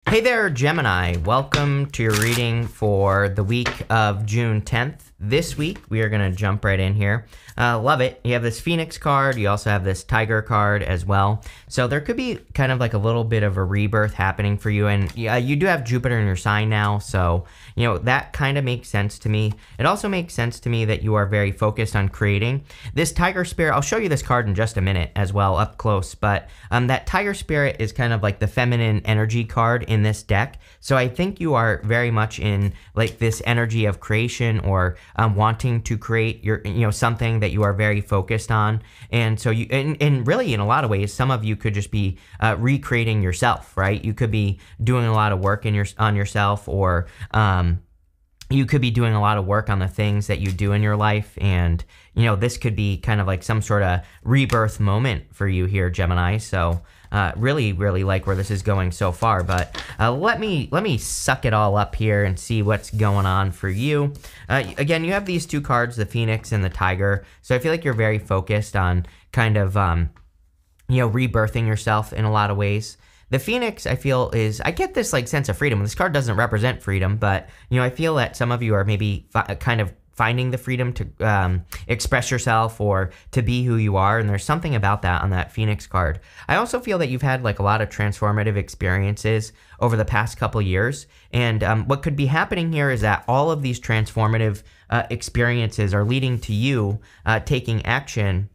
Hey there, Gemini. Welcome to your reading for the week of June 10th. This week, we are going to jump right in here. Love it. You have this Phoenix card. You also have this Tiger card as well. So there could be kind of like a little bit of a rebirth happening for you. And you do have Jupiter in your sign now. So, that kind of makes sense to me. It also makes sense to me that you are very focused on creating. This Tiger Spirit, I'll show you this card in just a minute as well, up close. But that Tiger Spirit is kind of like the feminine energy card in this deck. So I think you are very much in like this energy of creation or wanting to create your, something that you are very focused on. And so and really in a lot of ways, some of you could just be recreating yourself, right? You could be doing a lot of work on yourself, or you could be doing a lot of work on the things that you do in your life. And, this could be kind of like some sort of rebirth moment for you here, Gemini. So really, really like where this is going so far. But let me suck it all up here and see what's going on for you. Again, you have these two cards, the Phoenix and the Tiger. So I feel like you're very focused on kind of, rebirthing yourself in a lot of ways. The Phoenix, I feel, I get this like sense of freedom. This card doesn't represent freedom, but, I feel that some of you are maybe kind of finding the freedom to express yourself or to be who you are. And there's something about that on that Phoenix card. I also feel that you've had like a lot of transformative experiences over the past couple years. And what could be happening here is that all of these transformative experiences are leading to you taking action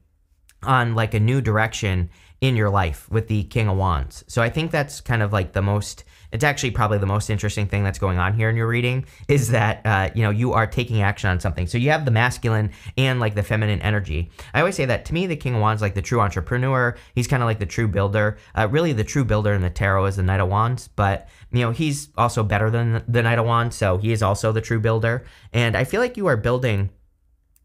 on like a new direction in your life with the King of Wands. So I think that's kind of like it's actually probably the most interesting thing that's going on here in your reading is that, you are taking action on something. So you have the masculine and like the feminine energy. I always say that to me, the King of Wands, like the true entrepreneur, he's kind of like the true builder. Really the true builder in the tarot is the Knight of Wands, but he's also better than the Knight of Wands. So he is also the true builder. And I feel like you are building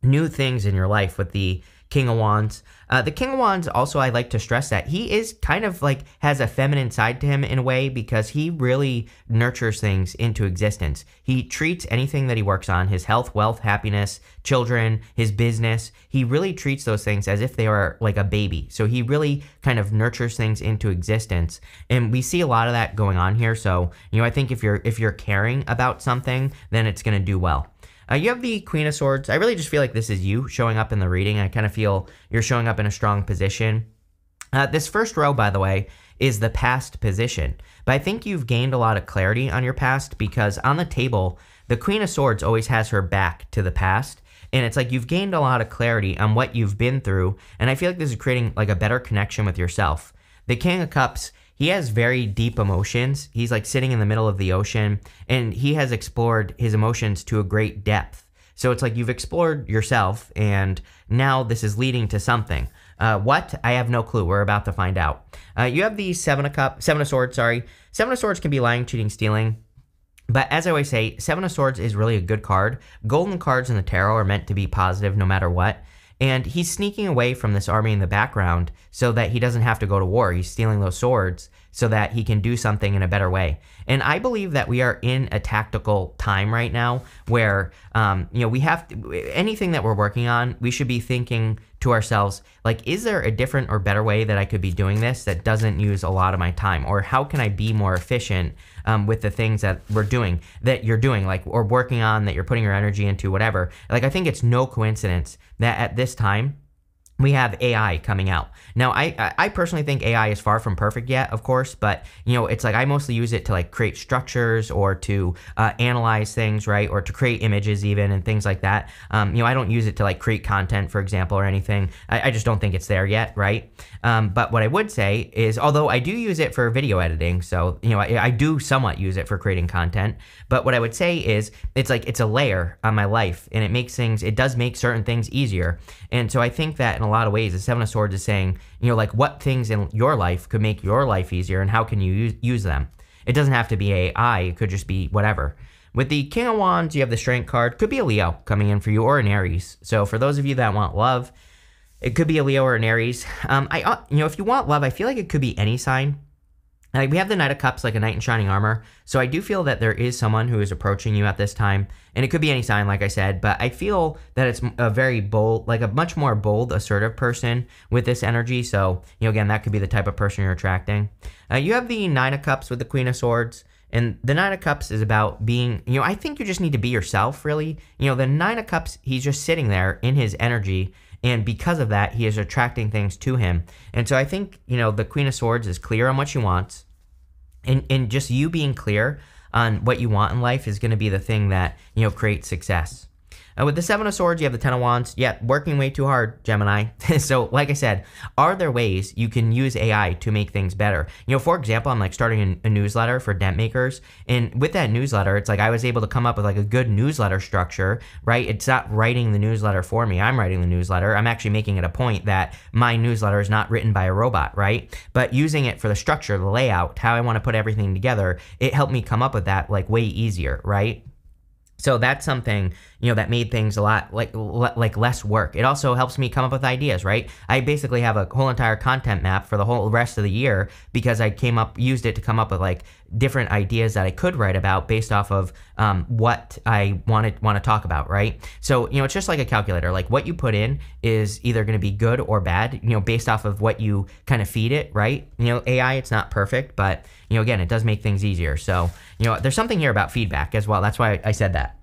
new things in your life with the King of Wands. The King of Wands also, I like to stress that he is kind of like has a feminine side to him in a way because he really nurtures things into existence. He treats anything that he works on, his health, wealth, happiness, children, his business, he really treats those things as if they are like a baby. So he really kind of nurtures things into existence. And we see a lot of that going on here. So, I think if you're caring about something, then it's going to do well. You have the Queen of Swords. I really just feel like this is you showing up in the reading. I kind of feel you're showing up in a strong position. This first row, by the way, is the past position. But I think you've gained a lot of clarity on your past because on the table, the Queen of Swords always has her back to the past. And it's like you've gained a lot of clarity on what you've been through. And I feel like this is creating like a better connection with yourself. The King of Cups, he has very deep emotions. He's like sitting in the middle of the ocean and he has explored his emotions to a great depth. So it's like you've explored yourself and now this is leading to something. What? I have no clue. We're about to find out. You have the Seven of Swords, sorry. Seven of Swords can be lying, cheating, stealing. But as I always say, Seven of Swords is really a good card. Golden cards in the tarot are meant to be positive no matter what. And he's sneaking away from this army in the background so that he doesn't have to go to war. He's stealing those swords so that he can do something in a better way. And I believe that we are in a tactical time right now where, we have to, anything that we're working on, we should be thinking to ourselves, like, is there a different or better way that I could be doing this that doesn't use a lot of my time? Or how can I be more efficient with the things that you're doing, like, or working on, that you're putting your energy into, whatever. Like, I think it's no coincidence that at this time, we have AI coming out. Now, I personally think AI is far from perfect yet, of course, but, it's like I mostly use it to like create structures or to analyze things, right? Or to create images even and things like that. I don't use it to like create content, for example, or anything. I just don't think it's there yet, right? But what I would say is, although I do use it for video editing, so, I do somewhat use it for creating content, but what I would say is it's like it's a layer on my life and it does make certain things easier. And so I think that in a lot of ways, the Seven of Swords is saying, like what things in your life could make your life easier and how can you use them? It doesn't have to be AI, it could just be whatever. With the King of Wands, you have the Strength card. Could be a Leo coming in for you or an Aries. So for those of you that want love, it could be a Leo or an Aries. If you want love, I feel like it could be any sign. Like we have the Knight of Cups, like a knight in shining armor. So I do feel that there is someone who is approaching you at this time. And it could be any sign, like I said. But I feel that it's a very bold, like a much more bold, assertive person with this energy. So, again, that could be the type of person you're attracting. You have the Nine of Cups with the Queen of Swords. And the Nine of Cups is about being, I think you just need to be yourself, really. The Nine of Cups, he's just sitting there in his energy, and because of that, he is attracting things to him. And so I think, the Queen of Swords is clear on what she wants. And just you being clear on what you want in life is going to be the thing that, creates success. With the Seven of Swords, you have the Ten of Wands. Yeah, working way too hard, Gemini. So, like I said, are there ways you can use AI to make things better? For example, I'm like starting a newsletter for dent makers. And with that newsletter, it's like I was able to come up with like a good newsletter structure, right? It's not writing the newsletter for me. I'm writing the newsletter. I'm actually making it a point that my newsletter is not written by a robot, right? But using it for the structure, the layout, how I want to put everything together, it helped me come up with that like way easier, right? So that's something, that made things a lot like less work. It also helps me come up with ideas, right? I basically have a whole entire content map for the whole rest of the year because I used it to come up with like different ideas that I could write about based off of what I want to talk about, right? So, it's just like a calculator. Like what you put in is either going to be good or bad, based off of what you kind of feed it, right? AI, it's not perfect, but, again, it does make things easier. So, there's something here about feedback as well. That's why I said that.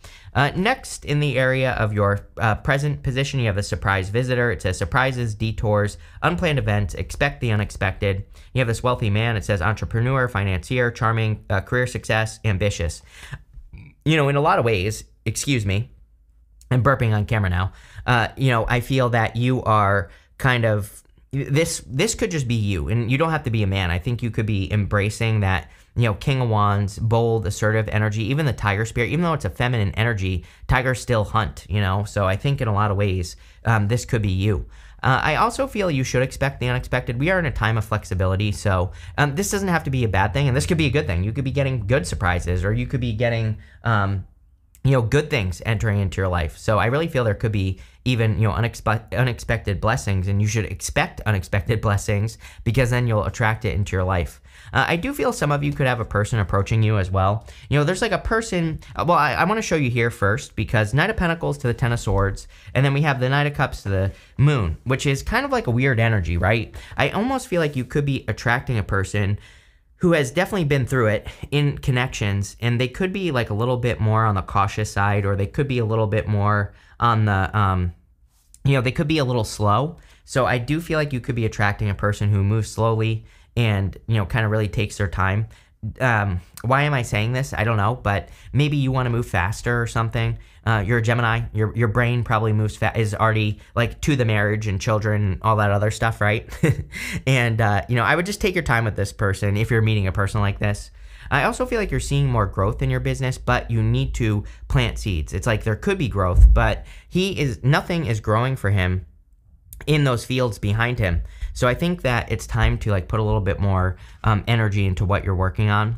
Next, in the area of your present position, you have a surprise visitor. It says surprises, detours, unplanned events, expect the unexpected. You have this wealthy man. It says entrepreneur, financier, charming, career success, ambitious. In a lot of ways, excuse me, I'm burping on camera now. I feel that you are kind of, this could just be you, and you don't have to be a man. I think you could be embracing that, King of Wands, bold, assertive energy, even the tiger spirit, even though it's a feminine energy, tigers still hunt, So I think in a lot of ways, this could be you. I also feel you should expect the unexpected. We are in a time of flexibility, so this doesn't have to be a bad thing, and this could be a good thing. You could be getting good surprises, or you could be getting, good things entering into your life. So I really feel there could be even, unexpected blessings, and you should expect unexpected blessings because then you'll attract it into your life. I do feel some of you could have a person approaching you as well. There's like a person, well, I want to show you here first because Knight of Pentacles to the Ten of Swords, and then we have the Knight of Cups to the Moon, which is kind of like a weird energy, right? I almost feel like you could be attracting a person who has definitely been through it in connections, and they could be like a little bit more on the cautious side, or they could be a little bit more on the, they could be a little slow. So I do feel like you could be attracting a person who moves slowly and, kind of really takes their time. Why am I saying this? I don't know, but maybe you want to move faster or something. You're a Gemini. Your brain probably is already like to the marriage and children and all that other stuff, right? And, I would just take your time with this person if you're meeting a person like this. I also feel like you're seeing more growth in your business, but you need to plant seeds. It's like there could be growth, but nothing is growing for him in those fields behind him. So I think that it's time to like put a little bit more energy into what you're working on.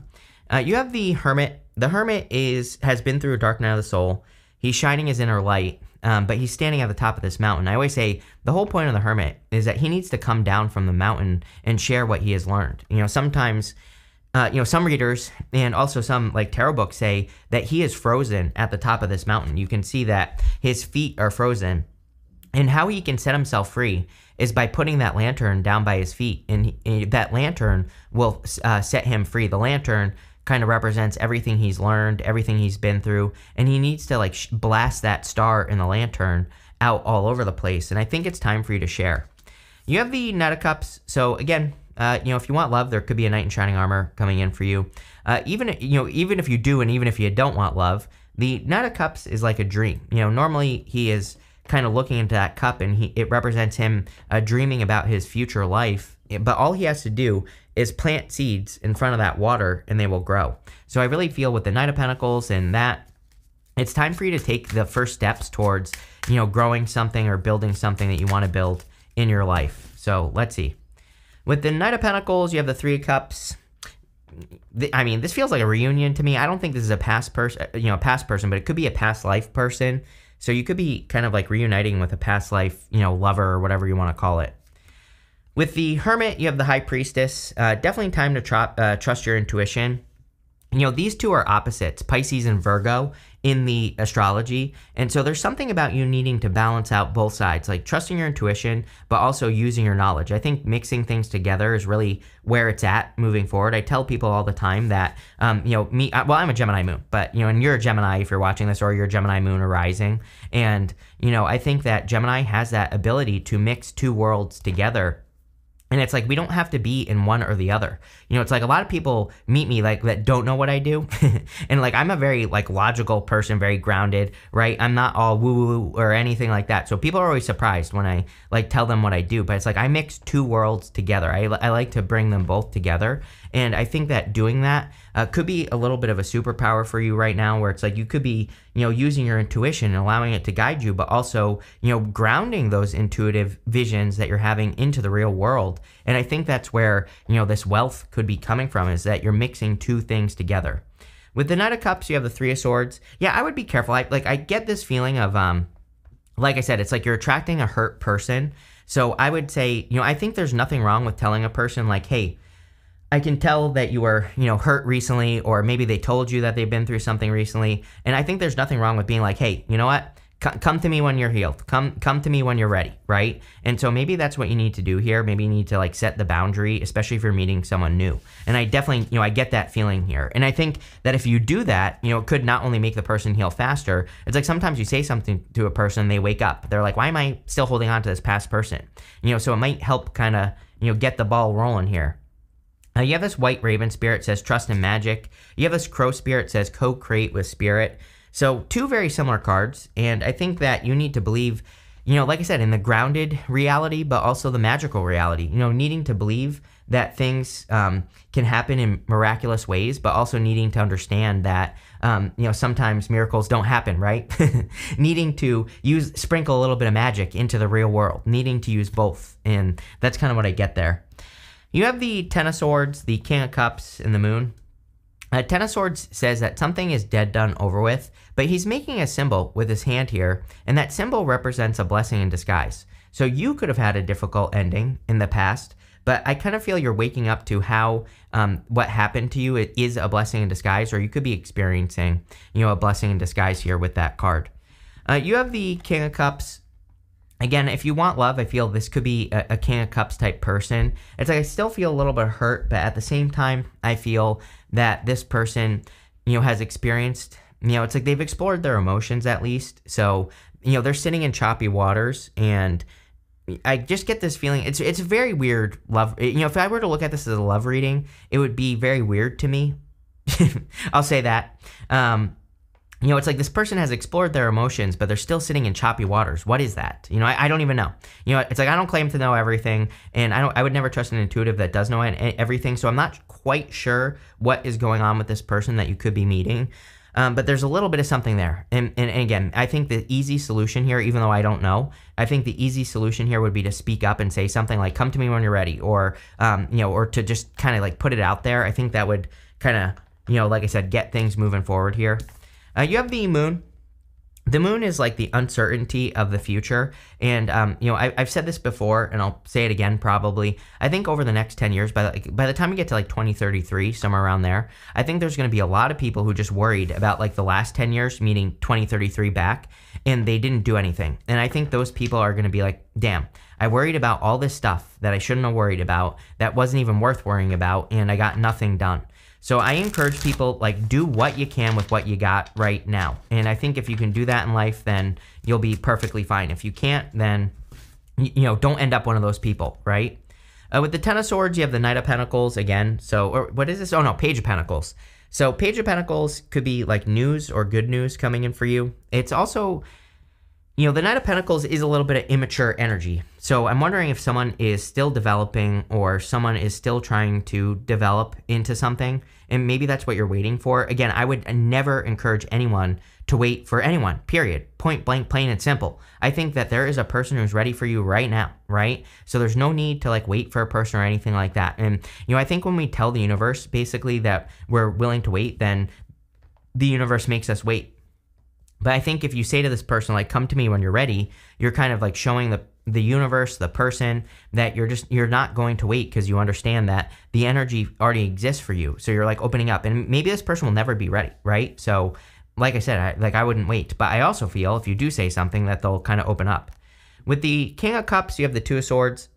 You have the Hermit. The Hermit has been through a dark night of the soul. He's shining his inner light, but he's standing at the top of this mountain. I always say the whole point of the Hermit is that he needs to come down from the mountain and share what he has learned. Sometimes, some readers and also some like tarot books say that he is frozen at the top of this mountain. You can see that his feet are frozen. And how he can set himself free is by putting that lantern down by his feet. And that lantern will set him free. The lantern kind of represents everything he's learned, everything he's been through. And he needs to like blast that star in the lantern out all over the place. And I think it's time for you to share. You have the Knight of Cups. So again, if you want love, there could be a knight in shining armor coming in for you. Even if you do, and even if you don't want love, the Knight of Cups is like a dream. Normally he is kind of looking into that cup, and it represents him dreaming about his future life. But all he has to do is plant seeds in front of that water, and they will grow. So I really feel with the Knight of Pentacles and that, it's time for you to take the first steps towards, growing something or building something that you want to build in your life. So let's see. With the Knight of Pentacles, you have the Three of Cups. This feels like a reunion to me. I don't think this is a past person, but it could be a past life person. So you could be kind of like reuniting with a past life, lover or whatever you want to call it. With the Hermit, you have the High Priestess. Definitely time to trust your intuition. these two are opposites, Pisces and Virgo, in the astrology. And so there's something about you needing to balance out both sides, like trusting your intuition, but also using your knowledge. I think mixing things together is really where it's at moving forward. I tell people all the time that, I'm a Gemini moon, but, and you're a Gemini if you're watching this, or you're a Gemini moon or rising. And, I think that Gemini has that ability to mix two worlds together. And it's like, we don't have to be in one or the other. It's like a lot of people meet me like that don't know what I do. And like, I'm a very like logical person, very grounded, right? I'm not all woo woo or anything like that. So people are always surprised when I like tell them what I do, but it's like, I mix two worlds together. I like to bring them both together. And I think that doing that could be a little bit of a superpower for you right now, where it's like you could be, using your intuition and allowing it to guide you, but also, grounding those intuitive visions that you're having into the real world. And I think that's where, this wealth could be coming from, is that you're mixing two things together. With the Knight of Cups, you have the Three of Swords. Yeah, I would be careful. I get this feeling of, like I said, it's like you're attracting a hurt person. So I would say, I think there's nothing wrong with telling a person like, hey, I can tell that you were, hurt recently, or maybe they told you that they've been through something recently. And I think there's nothing wrong with being like, hey, you know what? Come to me when you're healed. Come to me when you're ready, right? And so maybe that's what you need to do here. Maybe you need to like set the boundary, especially if you're meeting someone new. And I definitely, I get that feeling here. And I think that if you do that, it could not only make the person heal faster. It's like sometimes you say something to a person, they wake up. They're like, why am I still holding on to this past person? So it might help kind of, get the ball rolling here. You have this white raven spirit, says trust in magic. You have this crow spirit, says co-create with spirit. So two very similar cards. And I think that you need to believe, like I said, in the grounded reality, but also the magical reality, needing to believe that things can happen in miraculous ways, but also needing to understand that, sometimes miracles don't happen, right? Needing to sprinkle a little bit of magic into the real world, needing to use both. And that's kind of what I get there. You have the Ten of Swords, the King of Cups, and the Moon. Ten of Swords says that something is dead, done, over with, but he's making a symbol with his hand here, and that symbol represents a blessing in disguise. So you could have had a difficult ending in the past, but I kind of feel you're waking up to how what happened to you it is a blessing in disguise, or you could be experiencing, a blessing in disguise here with that card. You have the King of Cups. Again, if you want love, I feel this could be a King of Cups type person. It's like I still feel a little bit hurt, but at the same time, I feel that this person, has experienced, it's like they've explored their emotions at least. So, they're sitting in choppy waters, and I just get this feeling, it's a very weird love. If I were to look at this as a love reading, it would be very weird to me. I'll say that. It's like this person has explored their emotions, but they're still sitting in choppy waters. What is that? I don't even know. It's like I don't claim to know everything, and I would never trust an intuitive that does know everything. So I'm not quite sure what is going on with this person that you could be meeting. But there's a little bit of something there. And again, I think the easy solution here, even though I don't know, I think the easy solution here would be to speak up and say something like, come to me when you're ready, or, or to just kind of like put it out there. I think that would kind of, like I said, get things moving forward here. You have the Moon. The Moon is like the uncertainty of the future. And, I've said this before, and I'll say it again probably. I think over the next 10 years, by the time we get to like 2033, somewhere around there, I think there's going to be a lot of people who just worried about like the last 10 years, meaning 2033 back, and they didn't do anything. And I think those people are going to be like, damn, I worried about all this stuff that I shouldn't have worried about, that wasn't even worth worrying about, and I got nothing done. So I encourage people, like, do what you can with what you got right now. And I think if you can do that in life, then you'll be perfectly fine. If you can't, then, don't end up one of those people, right? With the Ten of Swords, you have the Knight of Pentacles again. So, or what is this? Oh, no, Page of Pentacles. So Page of Pentacles could be like news or good news coming in for you. It's also, the Knight of Pentacles is a little bit of immature energy. So I'm wondering if someone is still developing, or someone is still trying to develop into something, and maybe that's what you're waiting for. Again, I would never encourage anyone to wait for anyone, period. Point blank, plain and simple. I think that there is a person who's ready for you right now, right? So there's no need to like wait for a person or anything like that. And, I think when we tell the universe basically that we're willing to wait, then the universe makes us wait. But I think if you say to this person, like, come to me when you're ready, you're kind of like showing the universe, the person, that you're not going to wait because you understand that the energy already exists for you. So you're like opening up, and maybe this person will never be ready, right? So like I said, I wouldn't wait. But I also feel if you do say something that they'll kind of open up. With the King of Cups, you have the Two of Swords.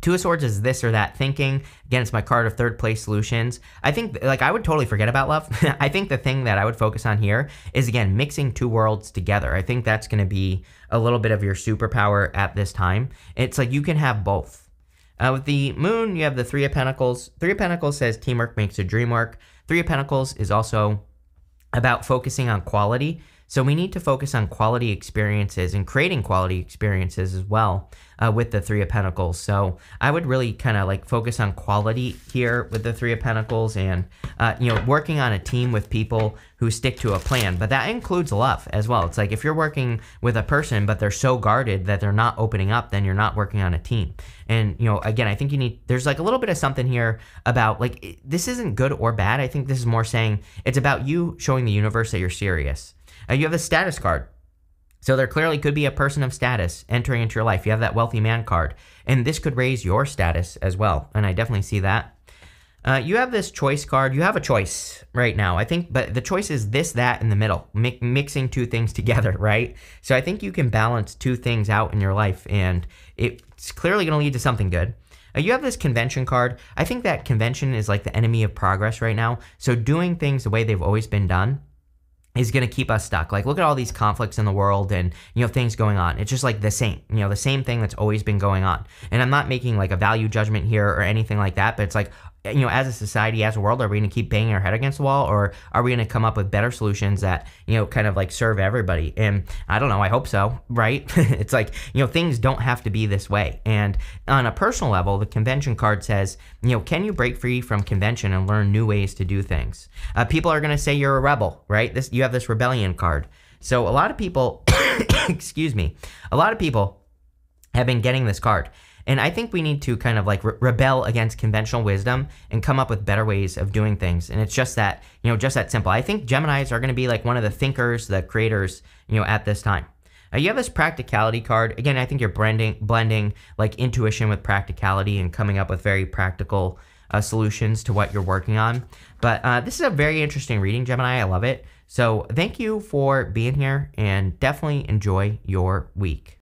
Two of Swords is this or that thinking. Again, it's my card of third place solutions. I think, like, I would totally forget about love. I think the thing that I would focus on here is, again, mixing two worlds together. I think that's going to be a little bit of your superpower at this time. It's like you can have both. With the Moon, you have the Three of Pentacles. Three of Pentacles says teamwork makes a dream work. Three of Pentacles is also about focusing on quality. So we need to focus on quality experiences and creating quality experiences as well with the Three of Pentacles. So I would really kind of like focus on quality here with the Three of Pentacles, and working on a team with people who stick to a plan. But that includes love as well. It's like if you're working with a person but they're so guarded that they're not opening up, then you're not working on a team. And again, I think there's like a little bit of something here about like this isn't good or bad. I think this is more saying it's about you showing the universe that you're serious. You have the Status card. So there clearly could be a person of status entering into your life. You have that Wealthy Man card. And this could raise your status as well. And I definitely see that. You have this Choice card. You have a choice right now, I think. But the choice is this, that, in the middle. Mixing two things together, right? So I think you can balance two things out in your life. And it's clearly going to lead to something good. You have this Convention card. I think that convention is like the enemy of progress right now. So doing things the way they've always been done is going to keep us stuck. Like, look at all these conflicts in the world and, things going on. It's just like the same thing that's always been going on. And I'm not making like a value judgment here or anything like that, but it's like, as a society, as a world, are we going to keep banging our head against the wall, or are we going to come up with better solutions that, kind of like serve everybody? And I don't know, I hope so, right? It's like, things don't have to be this way. And on a personal level, the Convention card says, can you break free from convention and learn new ways to do things? People are going to say you're a rebel, right? You have this Rebellion card. So a lot of people, excuse me, a lot of people have been getting this card. And I think we need to kind of like rebel against conventional wisdom and come up with better ways of doing things. And it's just that, just that simple. I think Geminis are going to be like one of the thinkers, the creators, at this time. You have this Practicality card. Again, I think you're blending like intuition with practicality and coming up with very practical solutions to what you're working on. But this is a very interesting reading, Gemini. I love it. So thank you for being here, and definitely enjoy your week.